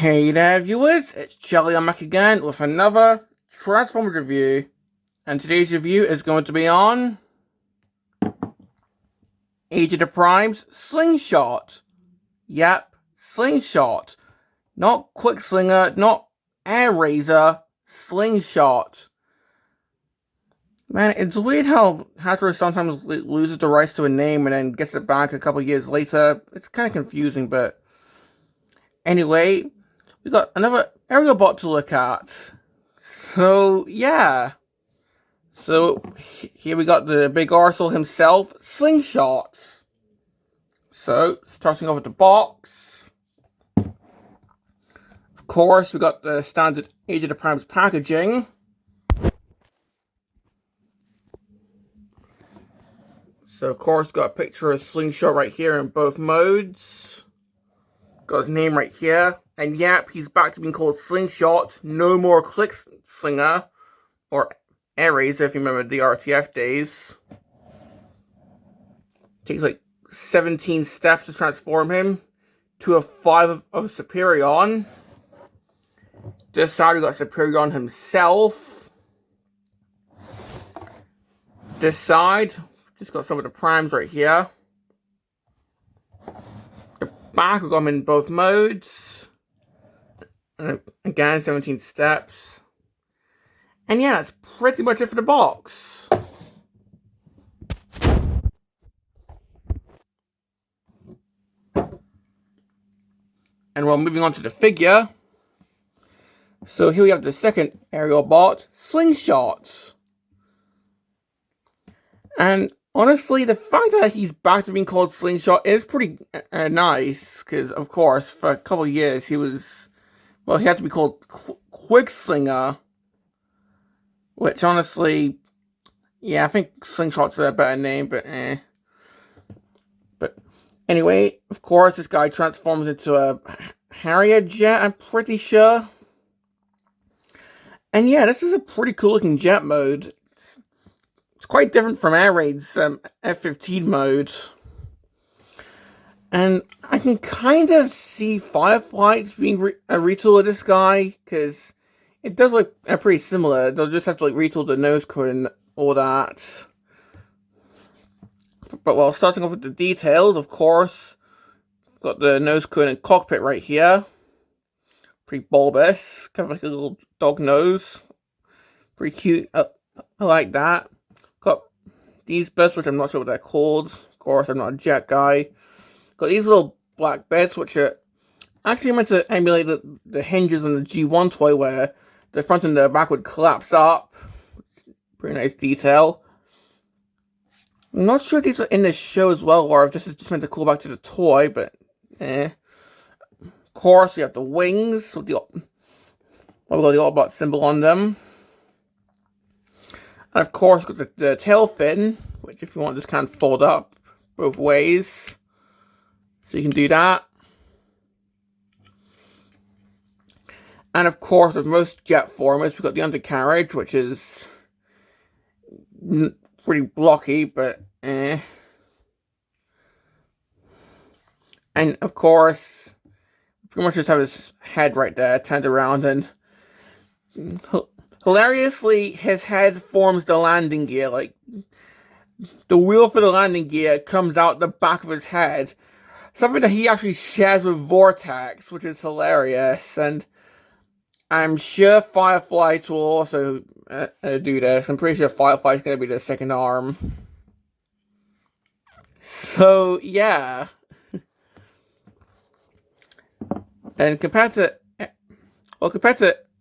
Hey there viewers, it's Charlie. I'm back again with another Transformers review, and today's review is going to be on Age of the Prime's Slingshot. Yep, Slingshot. Not Quickslinger, not Airazor, Slingshot. Man, it's weird how Hasbro sometimes loses the rights to a name and then gets it back a couple years later. It's kind of confusing, but anyway, we got another aerial bot to look at. So, yeah. So, here we got the big arsehole himself, Slingshot. So, starting off with the box. Of course, we got the standard Age of the Prime's packaging. So, of course, got a picture of Slingshot right here in both modes. Got his name right here. And yep, he's back to being called Slingshot. No more Quickslinger. Or Airazor, if you remember the ROTF days. Takes like 17 steps to transform him to a 5 of Superion. This side we got Superion himself. This side, just got some of the primes right here. The back, we got him in both modes. And again, 17 steps. And yeah, that's pretty much it for the box. And we're moving on to the figure. So here we have the second aerial bot, Slingshot. And honestly, the fact that he's back to being called Slingshot is pretty nice. Because, of course, for a couple of years, he was... Well, he had to be called Quickslinger. Which, honestly... Yeah, I think Slingshot's a better name, but eh. But anyway, of course, this guy transforms into a Harrier jet, I'm pretty sure. And yeah, this is a pretty cool looking jet mode. It's quite different from Air Raid's F-15 mode. And I can kind of see Fireflies being a retool of this guy, because it does look pretty similar. They'll just have to like retool the nose cone and all that. But well, starting off with the details, of course, got the nose cone and cockpit right here. Pretty bulbous, kind of like a little dog nose. Pretty cute. I like that. Got these bits, which I'm not sure what they're called. Of course, I'm not a jet guy. Got these little black bits, which are actually meant to emulate the hinges on the G1 toy, where the front and the back would collapse up. Pretty nice detail. I'm not sure if these are in this show as well, or if this is just meant to call back to the toy, but eh. Of course, we have the wings with the Autobot symbol on them. And of course, we've got the tail fin, which if you want, just kind of fold up both ways. So you can do that. And of course, with most jet formers, we've got the undercarriage, which is pretty blocky, but eh. And of course, pretty much just have his head right there, turned around, and hilariously, his head forms the landing gear. Like, the wheel for the landing gear comes out the back of his head. Something that he actually shares with Vortex, which is hilarious. And I'm sure Firefly will also do this. I'm pretty sure Firefly's going to be the second arm. So, yeah. And compared to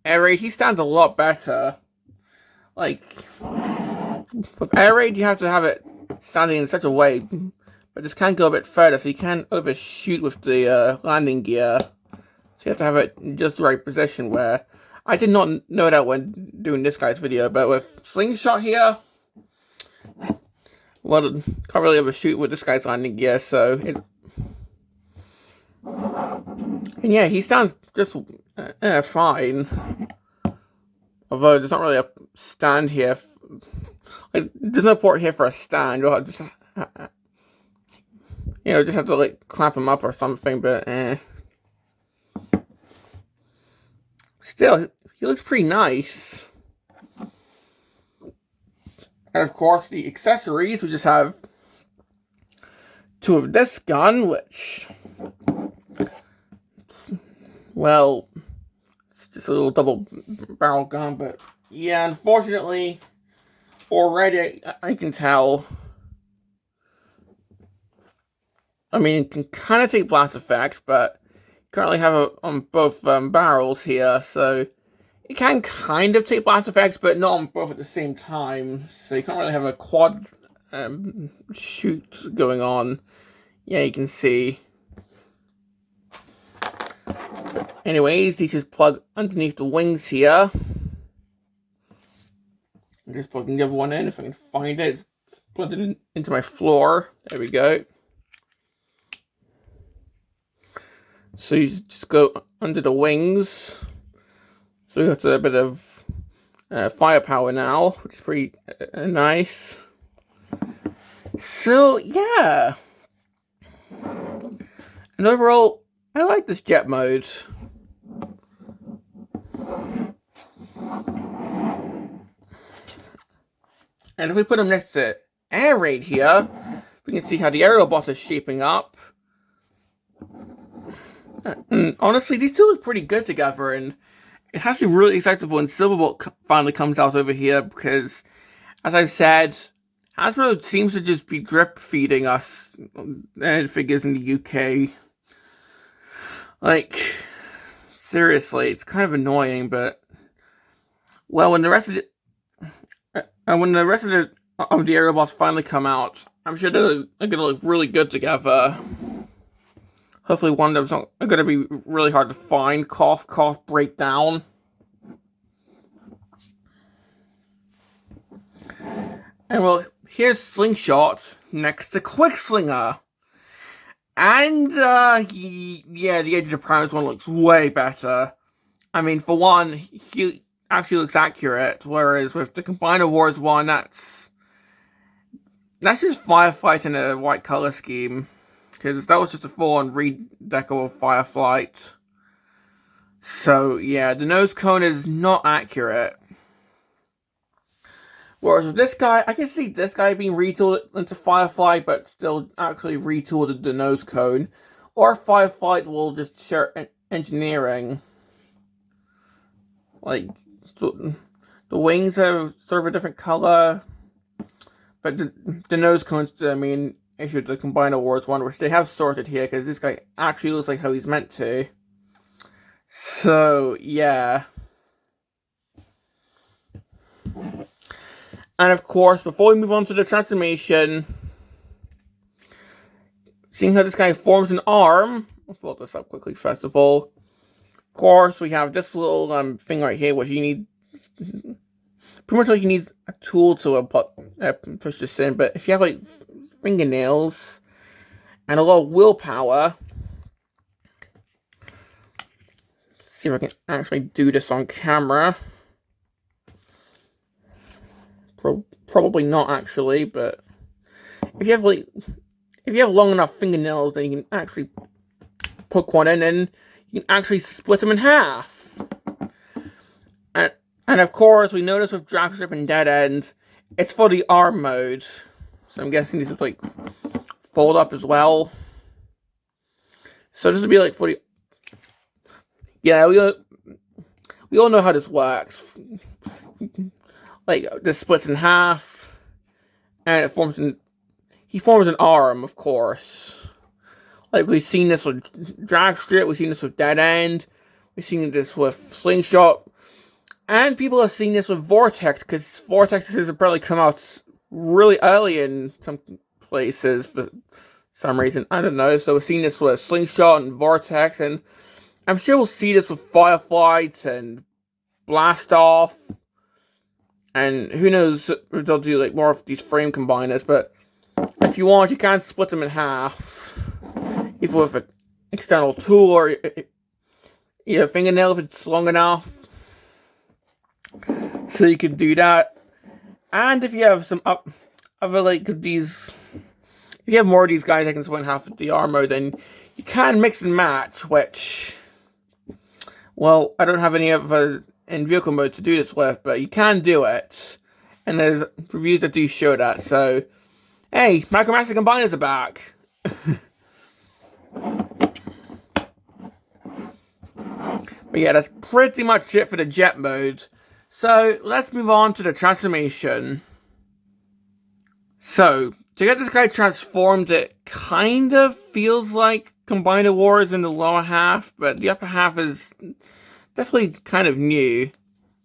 Air Raid, he stands a lot better. Like, with Air Raid, you have to have it standing in such a way, but this can go a bit further, so you can overshoot with the landing gear. So you have to have it in just the right position, where I did not know that when doing this guy's video, but with Slingshot here, well, can't really overshoot with this guy's landing gear, so it's... And yeah, he stands just fine. Although there's not really a stand here. Like, there's no port here for a stand. You'll just, just have to like clamp him up or something. But still, he looks pretty nice. And of course, the accessories, we just have 2 of this gun, which, well, it's just a little double barrel gun, but yeah, unfortunately, already I can tell. I mean, it can kind of take blast effects, but currently have it on both barrels here, so it can kind of take blast effects, but not on both at the same time. So you can't really have a quad shoot going on. Yeah, you can see. But anyways, these just plug underneath the wings here. I'm just plugging the other one in if I can find it. It's plugged it into my floor. There we go. So you just go under the wings. So we got a bit of firepower now, which is pretty nice. So yeah, and overall, I like this jet mode. And if we put them next to Air Raid here, we can see how the aerial boss is shaping up. And honestly, these two look pretty good together, and it has to be really exciting when Silverbolt finally comes out over here, because, as I've said, Hasbro seems to just be drip feeding us figures in the UK. Like, seriously, it's kind of annoying, but, well, when the rest of the aerial boss finally come out, I'm sure they're gonna look really good together. Hopefully one of them's not gonna be really hard to find. Cough, cough, breakdown. And well, here's Slingshot next to Quickslinger. And, yeah, the Age of the Primes one looks way better. I mean, for one, he actually looks accurate, whereas with the Combiner Wars one, that's just Firefight in a white color scheme. Because that was just a full-on redeco of Fireflight. So, yeah, the nose cone is not accurate. Whereas with this guy, I can see this guy being retooled into Firefly, but still actually retooled the nose cone. Or Firefly will just share engineering. Like, the wings are sort of a different color. But the nose cone's the main issue with the Combiner Wars one, which they have sorted here, because this guy actually looks like how he's meant to. So, yeah. And of course, before we move on to the transformation, seeing how this guy forms an arm, I'll pull this up quickly first of all. Of course, we have this little thing right here, which you need, pretty much like you need a tool to push this in, but if you have like fingernails and a lot of willpower, let's see if I can actually do this on camera. Probably not actually, but if you have long enough fingernails, then you can actually poke one in and you can actually split them in half. And of course, we notice with drag strip and dead end, it's for the arm mode. So I'm guessing these would like fold up as well. So this would be like for the, yeah, we all know how this works. Like, this splits in half, and he forms an arm, of course. Like, we've seen this with drag strip, we've seen this with dead end, we've seen this with Slingshot, and people have seen this with Vortex, because Vortexes have probably come out really early in some places for some reason, I don't know. So we've seen this with Slingshot and Vortex, and I'm sure we'll see this with Fireflight and Blast Off. And who knows if they'll do like more of these frame combiners, but if you want, you can split them in half. Either with an external tool or your fingernail if it's long enough. So you can do that. And if you have some other like these, if you have more of these guys that can split in half with the armor, then you can mix and match, which, Well, I don't have any other in vehicle mode to do this with, but you can do it. And there's reviews that do show that, so... Hey, Micromaster Combiners are back! But yeah, that's pretty much it for the jet mode. So, let's move on to the transformation. So, to get this guy transformed, it kind of feels like Combiner Wars in the lower half, but the upper half is definitely kind of new.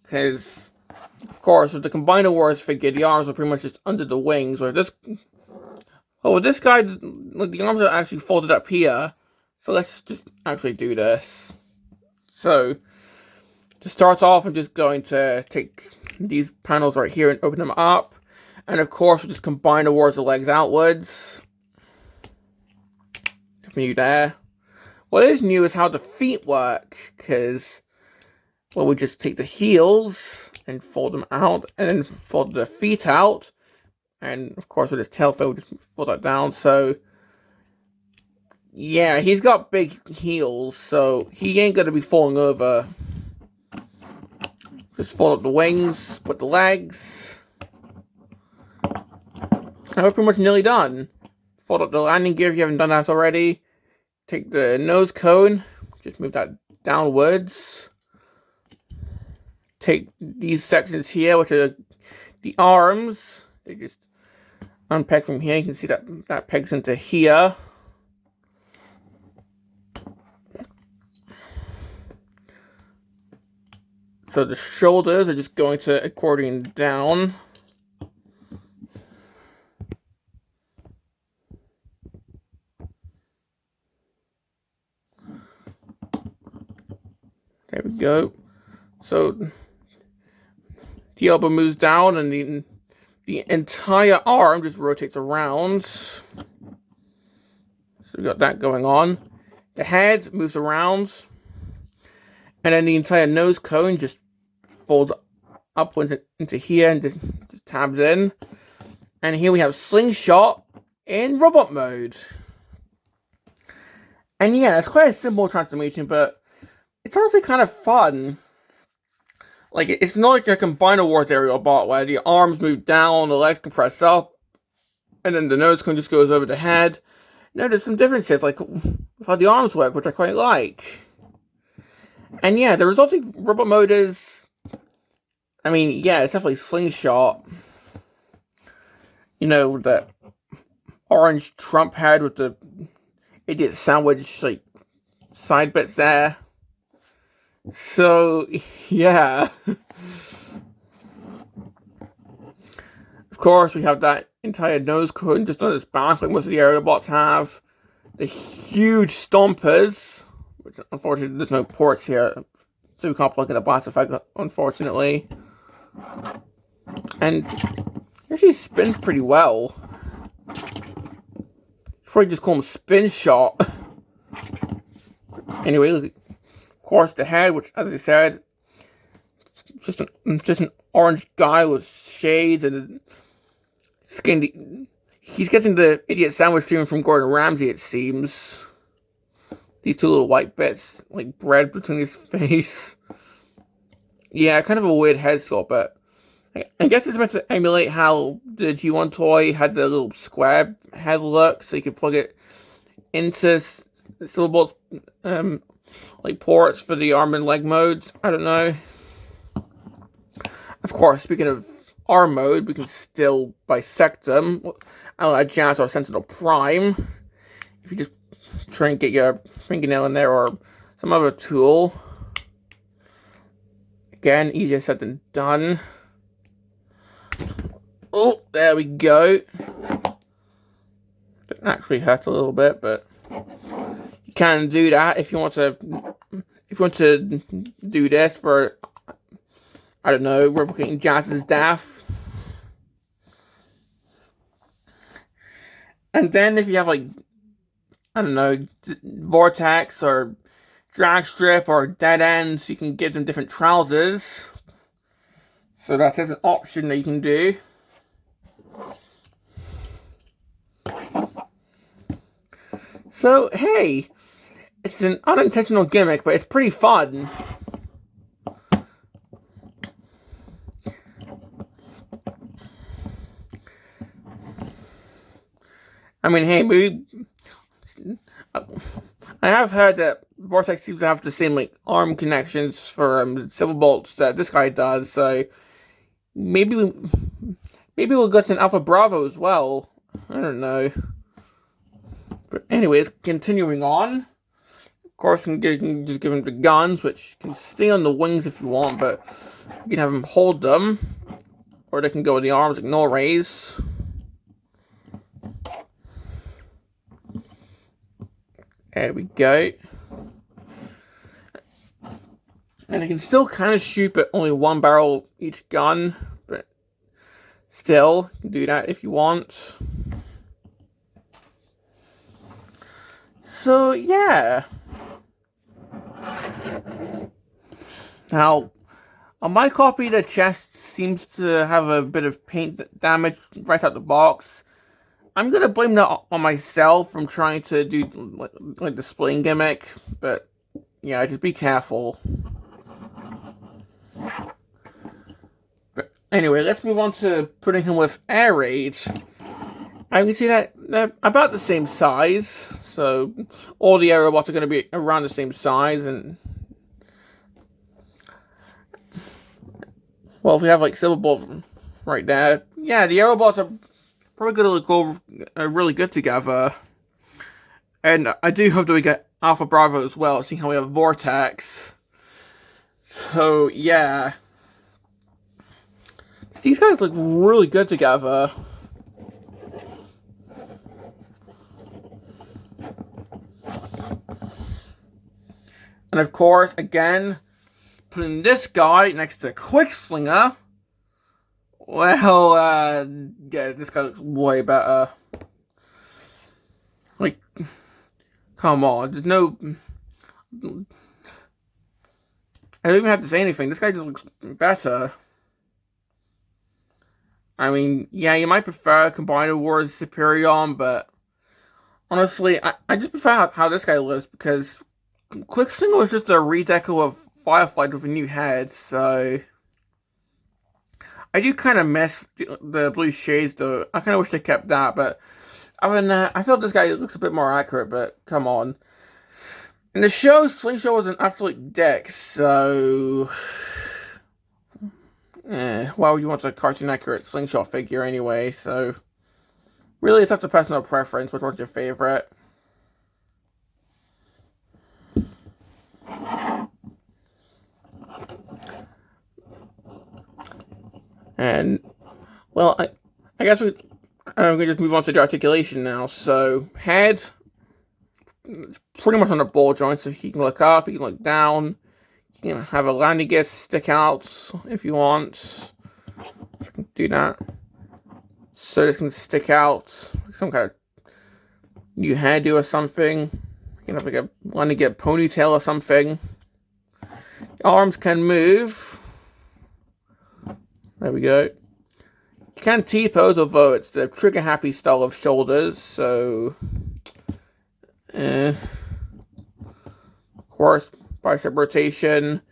Because, of course, with the Combiner Wars figure, the arms are pretty much just under the wings, where this... Oh, with this guy, the arms are actually folded up here. So let's just actually do this. So, to start off, I'm just going to take these panels right here and open them up. And of course, we'll just combine the Wars of legs outwards. New there. What is new is how the feet work, because, well, we just take the heels and fold them out, and then fold the feet out. And of course, with his tail fin, we'll just fold that down. So, yeah, he's got big heels, so he ain't gonna be falling over. Just fold up the wings, put the legs. And we're pretty much nearly done. Fold up the landing gear if you haven't done that already. Take the nose cone, just move that downwards. Take these sections here, which are the arms. They just unpeg from here. You can see that that pegs into here. So the shoulders are just going to accordion down. There we go. So the elbow moves down and the entire arm just rotates around. So we got that going on. The head moves around. And then the entire nose cone just folds upwards into here and just tabs in. And here we have Slingshot in robot mode. And yeah, it's quite a simple transformation, but it's honestly kind of fun. Like, it's not like a Combiner Wars aerial bot where the arms move down, the legs compress up, and then the nose cone just goes over the head. No, there's some differences, like how the arms work, which I quite like. And yeah, the resulting robot mode is... I mean, yeah, it's definitely Slingshot. You know, that orange Trump head with the idiot sandwich, like, side bits there. So, yeah. Of course, we have that entire nose cone just on its back, like most of the aerial bots have. The huge stompers, which unfortunately there's no ports here, so we can't plug in a blast effect, unfortunately. And it actually spins pretty well. Probably just call him Spin Shot. Anyway, of course, the head, which, as I said, just an orange guy with shades and skin. He's getting the idiot sandwich treatment from Gordon Ramsay, it seems. These two little white bits, like bread between his face. Yeah, kind of a weird head sculpt, but I guess it's meant to emulate how the G1 toy had the little square head look, so you could plug it into Silverbolt's like ports for the arm and leg modes. I don't know. Of course, speaking of arm mode, we can still bisect them. Like Jazz or Sentinel Prime. If you just try and get your fingernail in there or some other tool. Again, easier said than done. Oh, there we go. It actually hurt a little bit, but you can do that if you want to. If you want to do this for, I don't know, replicating Jazz's death. And then if you have, like, I don't know, Vortex or Drag Strip or Dead Ends, you can give them different trousers. So that is an option that you can do. So, hey, it's an unintentional gimmick, but it's pretty fun. I mean, hey, maybe I have heard that Vortex seems to have the same like arm connections for Silver Bolts that this guy does. So maybe we'll get an Alpha Bravo as well. I don't know. But anyways, continuing on. Of course, you can just give him the guns, which can stay on the wings if you want, but you can have him hold them, or they can go with the arms, like no raise. There we go. And they can still kind of shoot, but only one barrel each gun, but still, you can do that if you want. So, yeah. Now, on my copy, the chest seems to have a bit of paint damage right out the box. I'm going to blame that on myself from trying to do like the spling gimmick, but yeah, just be careful. But anyway, let's move on to putting him with Air Rage. I can see that they're about the same size, so all the aerobots are going to be around the same size, and well, if we have like Silver Bolts right there, yeah, the aerobots are probably going to go really good together. And I do hope that we get Alpha Bravo as well, seeing how we have Vortex. So, yeah. These guys look really good together. And of course, again, putting this guy next to Quickslinger. Well, yeah, this guy looks way better. Like, come on, there's no... I don't even have to say anything. This guy just looks better. I mean, yeah, you might prefer Combiner Wars Superion, but honestly, I just prefer how this guy looks, because Quickslinger was just a redeco of Fireflight with a new head, so I do kind of miss the blue shades, though. I kind of wish they kept that, but other than that, I feel this guy looks a bit more accurate, but come on. In the show, Slingshot was an absolute dick, so why would you want a cartoon accurate Slingshot figure anyway? So really, it's up to personal preference. Which one's your favorite? And well, I guess I'm gonna just move on to the articulation now. So head, pretty much on the ball joint, so he can look up, he can look down. You can have a landing gear stick out if you want. If I can do that. So this can stick out, some kind of new hairdo or something. You can have like a landing gear ponytail or something. The arms can move. There we go. You can T-pose, although it's the trigger-happy style of shoulders, so... Of course, bicep rotation.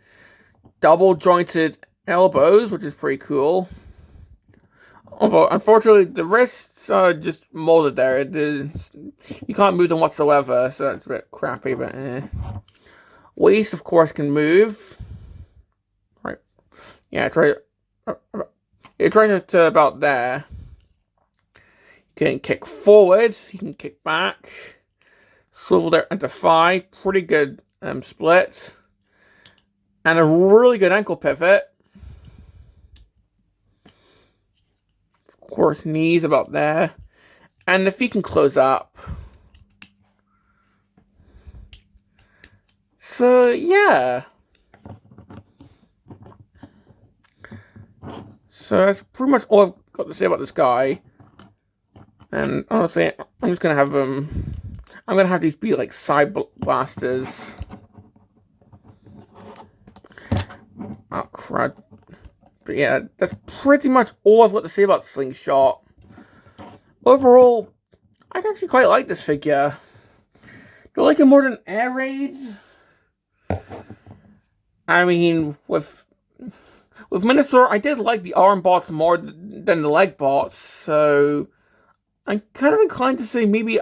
Double-jointed elbows, which is pretty cool. Although, unfortunately, the wrists are just molded there. You can't move them whatsoever, so that's a bit crappy, but Waist, of course, can move. Right. Yeah, it's right to about there. You can kick forward, you can kick back. Swivel there at the thigh. Pretty good split. And a really good ankle pivot. Of course, knees about there. And the feet can close up. So, yeah. So that's pretty much all I've got to say about this guy. And honestly, I'm just gonna have I'm gonna have these be like side blasters. Oh crud. But yeah, that's pretty much all I've got to say about Slingshot. Overall, I actually quite like this figure. Do I like it more than Air Rage? I mean, with Minosaur, I did like the arm bots more than the leg bots, so I'm kind of inclined to say maybe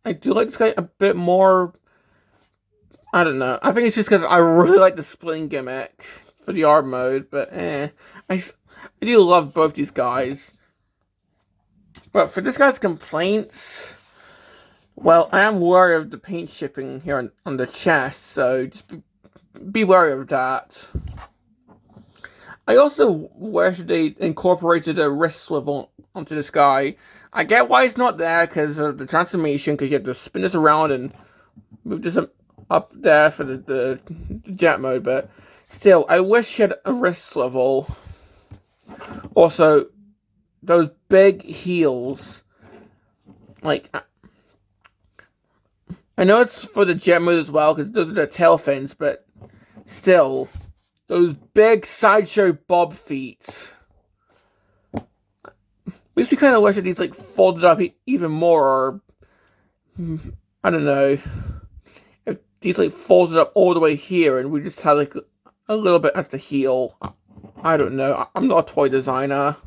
I do like this guy a bit more. I don't know. I think it's just because I really like the splitting gimmick for the art mode, but I do love both these guys. But for this guy's complaints, well, I am wary of the paint chipping here on the chest, so just be wary of that. I also wish they incorporated a wrist swivel onto this guy. I get why it's not there because of the transformation, because you have to spin this around and move this up there for the jet mode, but still, I wish he had a wrist swivel. Also, those big heels, like, I know it's for the jet mode as well, because those are the tail fins, but still, those big sideshow bob feet. Makes me kind of wish that these, like, folded up even more, or, I don't know, if these, like, folded up all the way here, and we just had, like, a little bit as the heel. I don't know, I'm not a toy designer.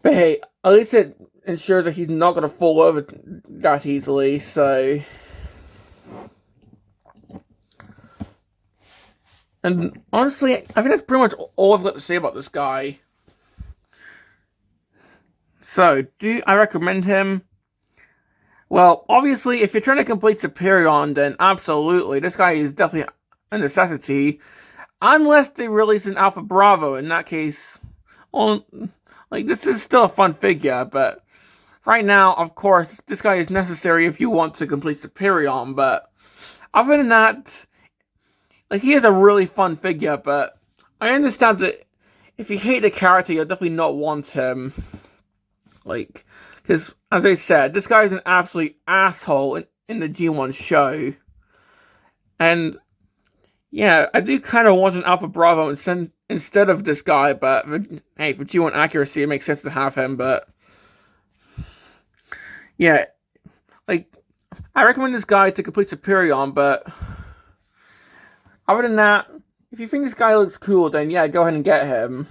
But hey, at least it ensures that he's not going to fall over that easily, so... And honestly, I think that's pretty much all I've got to say about this guy. So, do I recommend him? Well, obviously, if you're trying to complete Superion, then absolutely, this guy is definitely a necessity. Unless they release an Alpha Bravo, in that case, well, like, this is still a fun figure, but right now, of course, this guy is necessary if you want to complete Superion, but other than that, like, he is a really fun figure, but I understand that if you hate the character, you'll definitely not want him. Like, because, as I said, this guy is an absolute asshole in the G1 show. And, yeah, I do kind of want an Alpha Bravo instead of this guy, but, hey, for G1 accuracy, it makes sense to have him, but... Yeah, like, I recommend this guy to complete Superion, but... Other than that, if you think this guy looks cool, then yeah, go ahead and get him.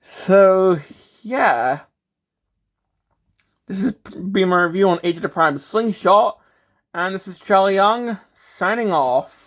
So, yeah. This has been my review on Age of the Prime Slingshot, and this is Charlie Young, signing off.